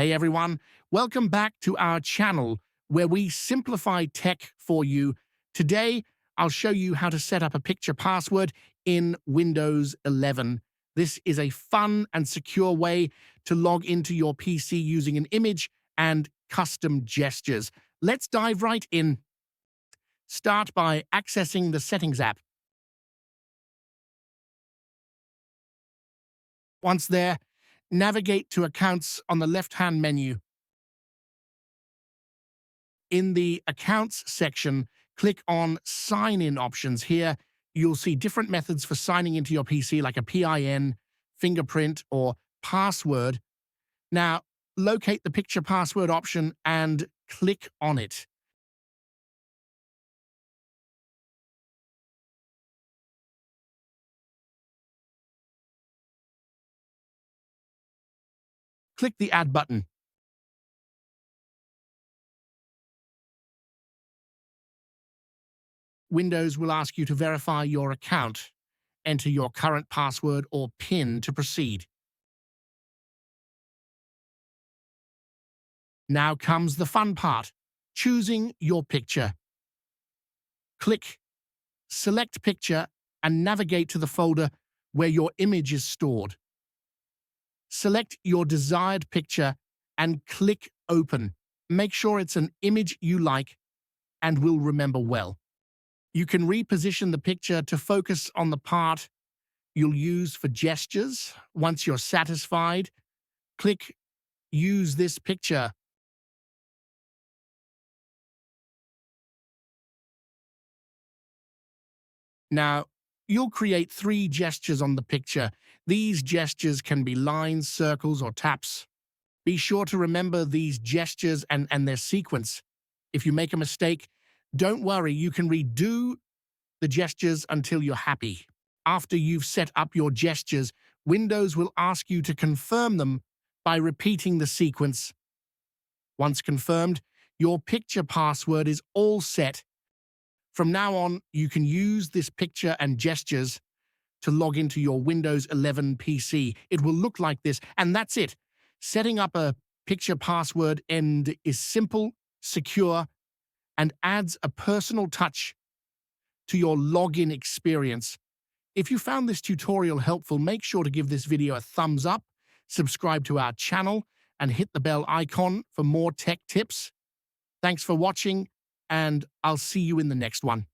Hey everyone, welcome back to our channel where we simplify tech for you. Today, I'll show you how to set up a picture password in Windows 11. This is a fun and secure way to log into your PC using an image and custom gestures. Let's dive right in. Start by accessing the Settings app. Once there, navigate to Accounts on the left-hand menu. In the Accounts section, click on Sign In options. Here, you'll see different methods for signing into your PC, like a PIN, fingerprint, or password. Now, locate the picture password option and click on it. Click the Add button. Windows will ask you to verify your account. Enter your current password or PIN to proceed. Now comes the fun part, choosing your picture. Click Select Picture and navigate to the folder where your image is stored. Select your desired picture and click Open. Make sure it's an image you like and will remember well. You can reposition the picture to focus on the part you'll use for gestures. Once you're satisfied, click Use this picture. Now, you'll create 3 gestures on the picture. These gestures can be lines, circles, or taps. Be sure to remember these gestures and their sequence. If you make a mistake, don't worry, you can redo the gestures until you're happy. After you've set up your gestures, Windows will ask you to confirm them by repeating the sequence. Once confirmed, your picture password is all set. From now on, you can use this picture and gestures to log into your Windows 11 PC. It will look like this, and that's it. Setting up a picture password is simple, secure, and adds a personal touch to your login experience. If you found this tutorial helpful, make sure to give this video a thumbs up, subscribe to our channel, and hit the bell icon for more tech tips. Thanks for watching, and I'll see you in the next one.